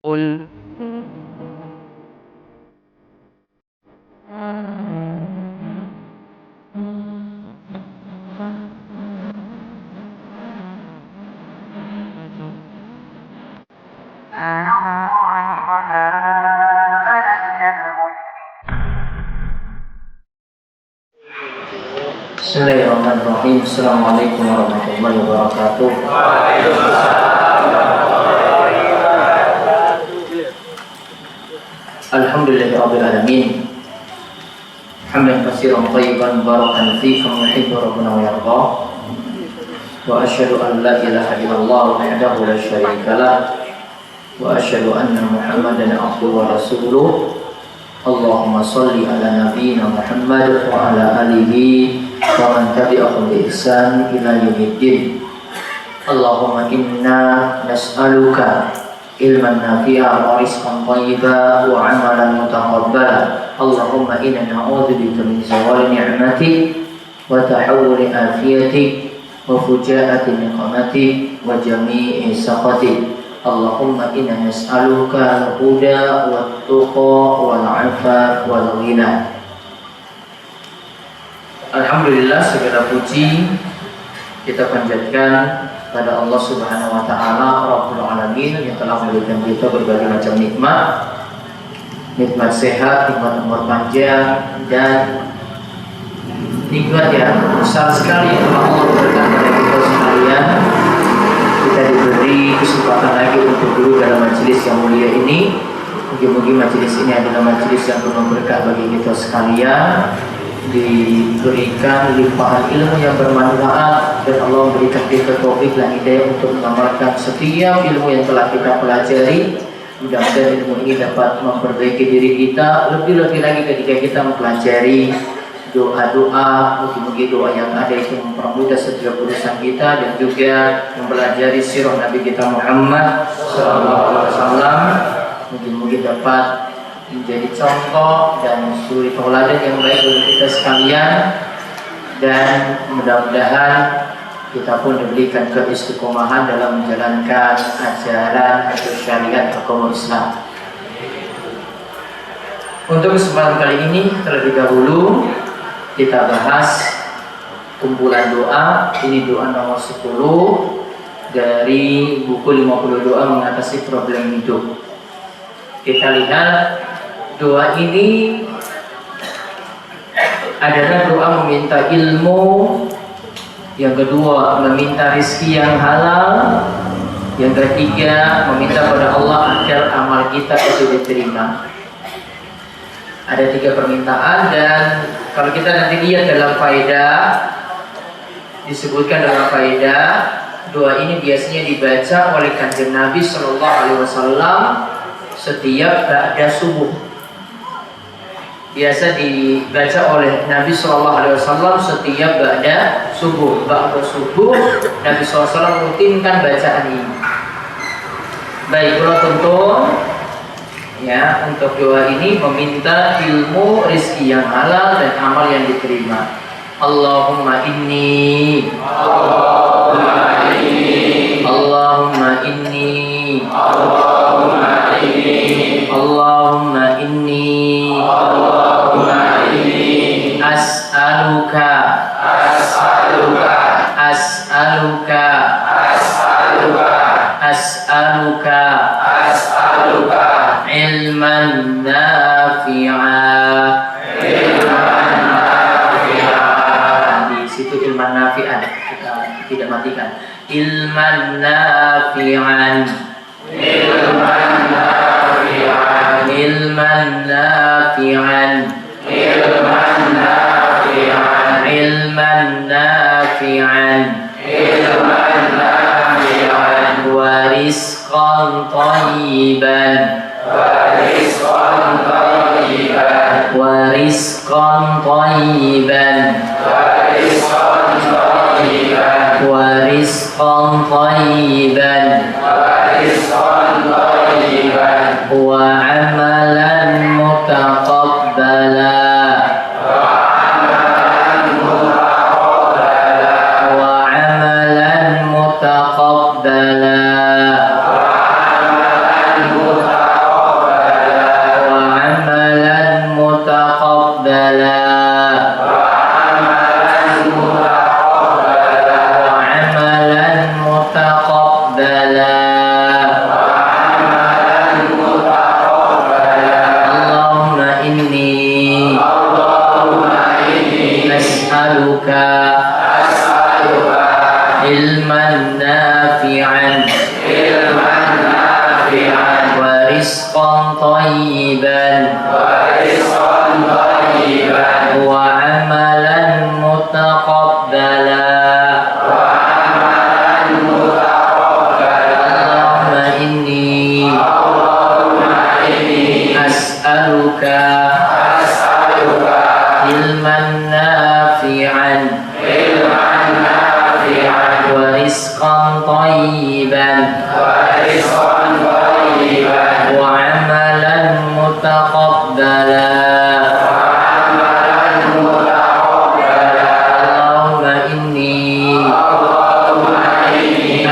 قل Bismillahirrahmanirrahim. Assalamualaikum warahmatullahi wabarakatuh. Alhamdulillahirabbil alamin. Hamdan katsiran thayyiban barakan fihi kama yuhibbu rabbuna wa yarda. Wa asyhadu an la ilaha illallah wahdahu la syarika lah. Wa asyhadu anna Muhammadan abduhu wa rasuluh. Allahumma shalli ala nabiyyina Muhammad wa ala alihi wa man tabi'ahum bi ihsan ila yaumiddin. Allahumma inna nas'aluka ilman nafi'a wa rizqan thayyiban wa 'amalan mutaqabbala. Allahumma inna na'udzubika min zawali ni'matik wa tahawuli afiyatik wa fujaati niqmatik wa jami'i sakhatik. Allahumma inna nas'aluka al-huda wat-tuqa wal-'afaf wal-ghina. Alhamdulillah, segala puji kita panjatkan pada Allah Subhanahu wa taala Rabbul Alamin yang telah memberikan kita berbagai macam nikmat, nikmat sehat, nikmat umur panjang, dan nikmat yang besar sekali yang telah Allah berikan kepada kita sekalian. Kita diberi kesempatan lagi untuk duduk dalam majelis yang mulia ini. Mungkin majelis ini adalah majelis yang penuh berkah bagi kita sekalian, diberikan limpahan ilmu yang bermanfaat, dan Allah memberikan kita taufik dan hidayah untuk mengamalkan setiap ilmu yang telah kita pelajari. Mudah-mudahan ilmu ini dapat memperbaiki diri kita, lebih-lebih lagi ketika kita mempelajari doa-doa, mungkin doa yang ada itu mempermudah setiap urusan kita, dan juga mempelajari sirah Nabi kita Muhammad SAW, mungkin dapat menjadi contoh dan suri tauladan yang baik bagi kita sekalian, dan mudah-mudahan kita pun diberikan keistiqomahan dalam menjalankan ajaran atau syariat agama Islam. Untuk kesempatan kali ini terlebih dahulu kita bahas kumpulan doa. Ini doa nomor 10 dari buku 50 doa mengatasi problem hidup. Kita lihat doa ini adalah doa meminta ilmu, yang kedua meminta rezeki yang halal, yang ketiga meminta pada Allah agar amal kita itu diterima. Ada 3 permintaan, dan kalau kita nanti lihat dalam faedah, disebutkan dalam faedah, doa ini biasanya dibaca oleh Kanjeng Nabi Sallallahu Alaihi Wasallam setiap ba'da subuh. Biasa dibaca oleh Nabi Sallallahu Alaihi Wasallam setiap ba'da subuh. Ba'da subuh Nabi Sallallahu Alaihi Wasallam rutinkan bacaan ini. Baik, kalau tuntun ya, untuk doa ini meminta ilmu, rezeki yang halal, dan amal yang diterima. Allahumma inni Allahumma inni Allahumma inni Allahumma inni Allahumma inni Allahumma inni as'aluka as'aluka as'aluka as'aluka as'aluka as'aluka ilman nafi'ah. Ilman nafi'ah. Di situ ilman nafi'an, kita tidak matikan. Ilman nafi'an. Ilman nafi'an. Ilman nafi'an. Ilman nafi'an. Ilman nafi'an. Ilman nafi'an. Wa rizqan thayyiban. Warizqan thayyiban. Warizqan thayyiban. Warizqan thayyiban. Warizqan thayyiban. Warizqan thayyiban. Wa 'amalan mutaqabbala. Wa 'amalan mutaqabbala. Wa 'amalan mutaqabbala. Wa 'amalan mutaqabbala. ورزقا طيبا وعملا متقبلا اللهم إني أسألك علما نافعا ورزقا طيبا وعملا متقبلا اللهم إني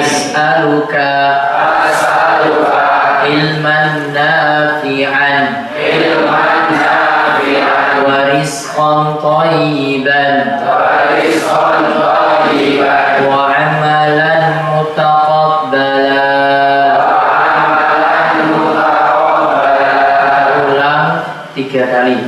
أسألك علما نافعا ورزقا طيبا وعملا متقبلا. Ulang 3 kali.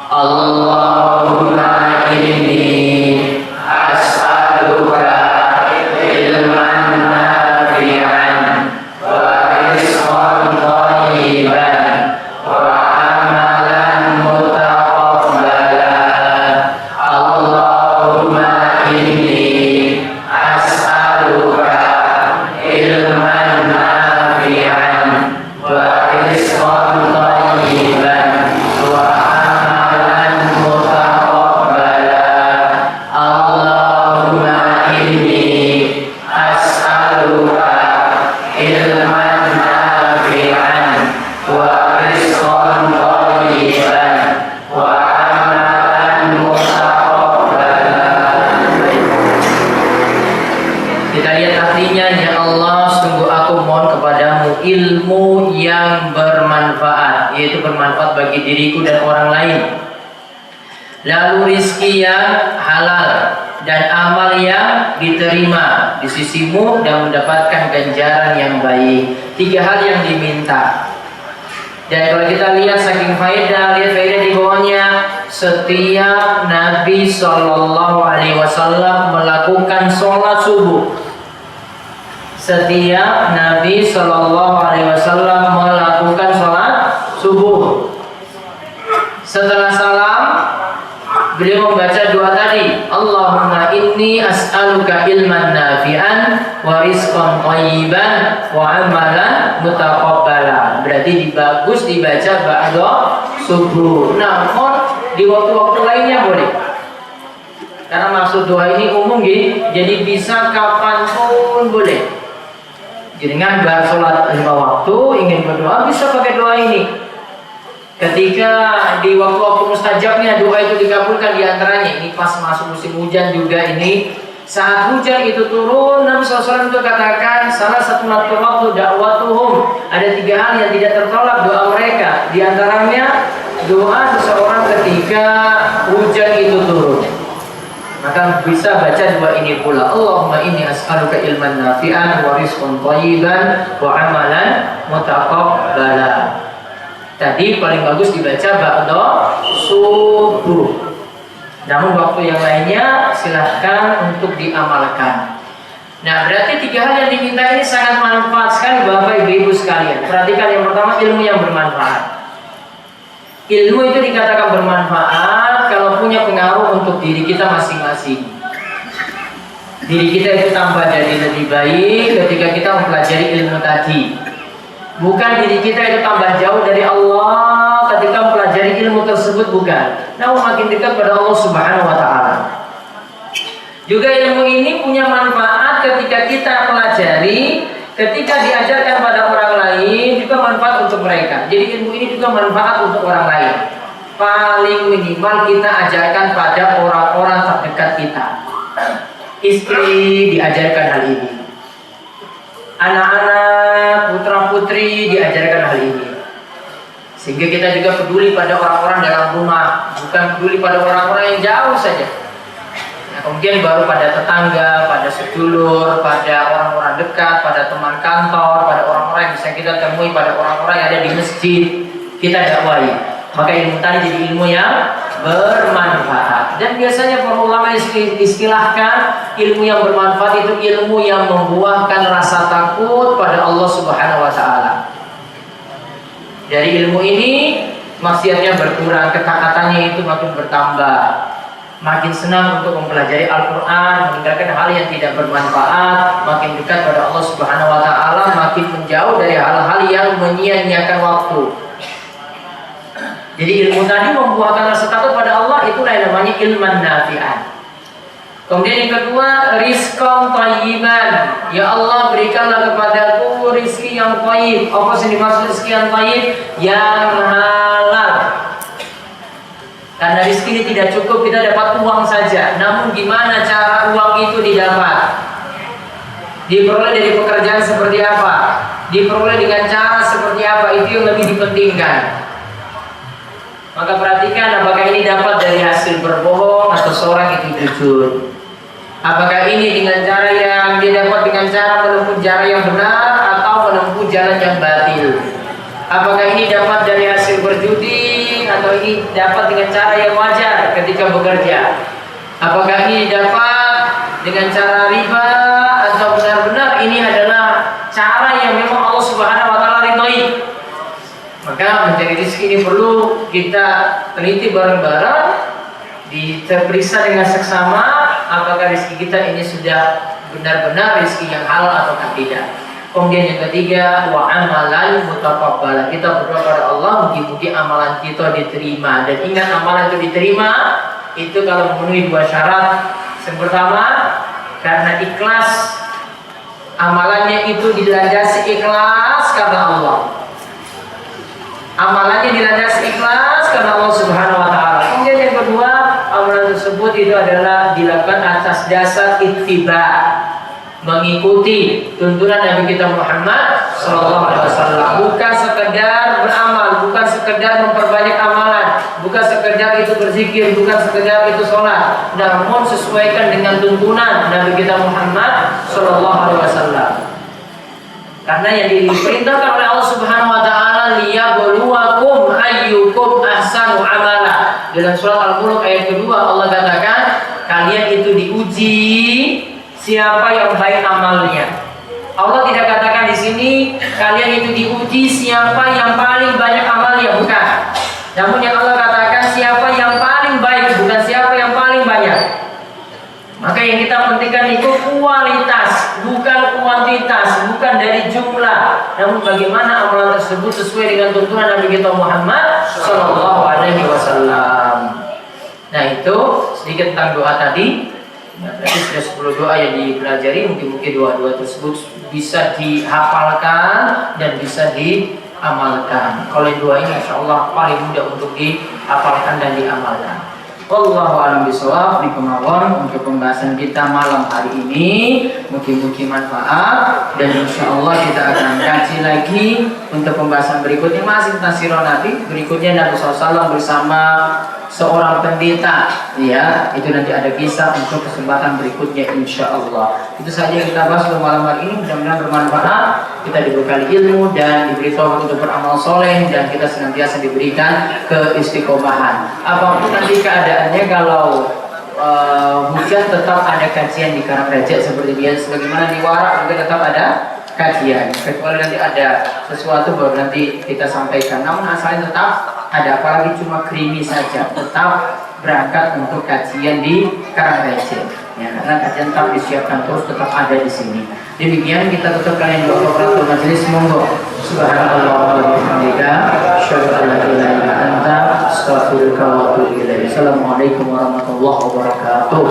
Allahumma inni as'aluka ilman nafi'an wa rizqan thayyiban wa amalan mutaqabbala. Allahumma inni as'aluka ilman nafi'an wa rizqan thayyiban wa amalan mutaqabbala. Allahumma inni as'aluka ilman nafi'an wa rizqan thayyiban wa amalan mutaqabbala. Kita lihat artinya, ya Allah, sungguh aku mohon kepadamu ilmu yang bermanfaat, yaitu bermanfaat bagi diriku dan orang lain. Lalu rizki yang halal dan amal yang diterima di sisimu dan mendapatkan ganjaran yang baik. 3 hal yang diminta. Dan kalau kita lihat saking faedah, lihat faedah di bawahnya. Setiap Nabi Shallallahu Alaihi Wasallam melakukan sholat subuh. Setiap Nabi Shallallahu Alaihi Wasallam melakukan sholat subuh. Setelah salam, beliau membaca doa tadi. Allahumma inni as'aluka ilman nafi'an wa rizqan thayyiban wa amalan mutaqabbala. Berarti bagus dibaca ba'da subuh. Namun di waktu-waktu lainnya boleh. Karena maksud doa ini umum gitu, jadi bisa kapanpun boleh. Dengan sholat 5 waktu ingin berdoa bisa pakai doa ini. Ketika di waktu-waktu mustajabnya doa itu dikabulkan, diantaranya ini pas masuk musim hujan juga ini. Saat hujan itu turun, Nabi SAW itu katakan salah satu waktu dakwatuhum, ada 3 hal yang tidak tertolak doa mereka. Di antaranya doa seseorang ketika hujan itu turun. Maka bisa baca doa ini pula. Allahumma inni as'aluka ilman nafi'an wa rizqan thayyiban wa amalan mutaqabbala. Tadi paling bagus dibaca ba'da subuh. Namun waktu yang lainnya silahkan untuk diamalkan. Nah, berarti 3 hal yang diminta ini sangat manfaat sekali Bapak Ibu sekalian. Perhatikan, yang pertama ilmu yang bermanfaat. Ilmu itu dikatakan bermanfaat kalau punya pengaruh untuk diri kita masing-masing. Diri kita itu tambah jadi lebih baik ketika kita mempelajari ilmu tadi. Bukan diri kita itu tambah jauh dari Allah ketika mempelajari ilmu tersebut, bukan. Namun makin dekat pada Allah Subhanahu wa Ta'ala. Juga ilmu ini punya manfaat ketika kita pelajari, ketika diajarkan pada orang lain juga manfaat untuk mereka. Jadi ilmu ini juga manfaat untuk orang lain. Paling minimal kita ajarkan pada orang-orang terdekat kita. Istri diajarkan hal ini. Anak-anak, putra-putri diajarkan hal ini. Sehingga kita juga peduli pada orang-orang dalam rumah, bukan peduli pada orang-orang yang jauh saja. Nah, kemudian baru pada tetangga, pada sedulur, pada orang-orang dekat, pada teman kantor, pada orang-orang yang bisa kita temui, pada orang-orang yang ada di masjid, kita dakwahi. Maka ilmu tadi jadi ilmu yang bermanfaat. Dan biasanya para ulama istilahkan ilmu yang bermanfaat itu ilmu yang membuahkan rasa takut pada Allah Subhanahu wa Ta'ala. Dari ilmu ini maksiatnya berkurang, ketaatannya itu makin bertambah. Makin senang untuk mempelajari Al-Quran, meninggalkan hal yang tidak bermanfaat, makin dekat pada Allah Subhanahu wa Ta'ala, makin menjauh dari hal-hal yang menyia-nyiakan waktu. Jadi ilmu tadi membuahkan rasa takut pada Allah, itulah yang namanya ilman nafi'an. Kemudian yang kedua, rizqan thayyiban. Ya Allah, berikanlah kepadaku rizki yang thayyib. Apa sih dimaksud rizki yang thayyib? Yang halal. Karena rizki ini tidak cukup kita dapat uang saja. Namun gimana cara uang itu didapat? Diperoleh dari pekerjaan seperti apa? Diperoleh dengan cara seperti apa? Itu yang lebih dipentingkan. Maka perhatikan, apakah ini dapat dari hasil berbohong atau seorang itu jujur? Apakah ini dengan cara yang dia dapat dengan cara menempuh jalan yang benar atau menempuh jalan yang batil? Apakah ini dapat dari hasil berjudi atau ini dapat dengan cara yang wajar ketika bekerja? Apakah ini dapat dengan cara riba atau benar-benar ini adalah cara yang memang Allah Subhanahu wa Ta'ala ridhoi? Maka mencari rezeki ini perlu kita teliti bareng-bareng, diperiksa dengan seksama apakah rezeki kita ini sudah benar-benar rezeki yang halal ataukah tidak. Kemudian yang ketiga, wa amalan mutaqabbal. Kita berdoa pada Allah mugi-mugi amalan kita diterima. Dan ingat, amalan itu diterima itu kalau memenuhi dua syarat. Yang pertama, karena ikhlas, amalannya itu dilandasi ikhlas karena Allah. Amalannya dilandasi ikhlas karena Allah Subhanahu wa Ta'ala. Kemudian yang kedua, amalan tersebut itu adalah dilakukan atas dasar ittiba, mengikuti tuntunan Nabi kita Muhammad Sallallahu Alaihi Wasallam. Bukan sekedar beramal, bukan sekedar memperbanyak amalan, bukan sekedar itu berzikir, bukan sekedar itu sholat, namun sesuaikan dengan tuntunan Nabi kita Muhammad Sallallahu Alaihi Wasallam. Karena yang diperintahkan oleh Allah Subhanahu Wa Taala, liyabluwakum ayyukum ahsanu amala. Dalam surat Al-Mulk ayat kedua Allah katakan, kalian itu diuji siapa yang baik amalnya. Allah tidak katakan di sini kalian itu diuji siapa yang paling banyak amalnya, bukan. Namun yang Allah katakan siapa yang paling baik, bukan siapa yang paling banyak. Maka yang kita pentingkan itu kualitas, bukan kuantitas, bukan dari jumlah. Namun bagaimana amalan tersebut sesuai dengan tuntunan Nabi kita Muhammad Sallallahu Alaihi Wasallam. Nah, itu sedikit tentang doa tadi. Nah, berarti sudah 10 doa yang dipelajari. Mungkin doa-doa tersebut bisa dihafalkan dan bisa diamalkan. Kalau doa ini insya Allah paling mudah untuk dihafalkan dan diamalkan. Wallahu a'lam bishawab. Di kemauan untuk pembahasan kita malam hari ini, mungkin manfaat, dan insya Allah kita akan kaji lagi untuk pembahasan berikutnya masih tentang sirah Nabi. Berikutnya Nabi SAW bersama seorang pendeta, ya, itu nanti ada kisah untuk kesempatan berikutnya insya Allah. Itu saja yang kita bahas pada malam hari ini. Mudah-mudahan bermanfaat, kita dibekali ilmu dan diberi taufik untuk beramal soleh, dan kita senantiasa diberikan keistiqomahan. Apapun nanti keadaannya, kalau hujan tetap ada kajian di Karangreja seperti biasa. Sebagaimana di Warak juga tetap ada kajian. Kecuali nanti ada sesuatu baru nanti kita sampaikan. Namun asalnya tetap ada, apalagi cuma krimi saja, tetap berangkat untuk kajian di Karangreja. Ya, karena kajian tetap disiapkan terus, tetap ada di sini. Demikian kita tutup kalian doa kafaratul majelis. Monggo. Subhanallah wa bihamdika, asyhadu an la ilaha illa anta, astaghfiruka wa atubu ilaik. Assalamualaikum warahmatullahi wabarakatuh.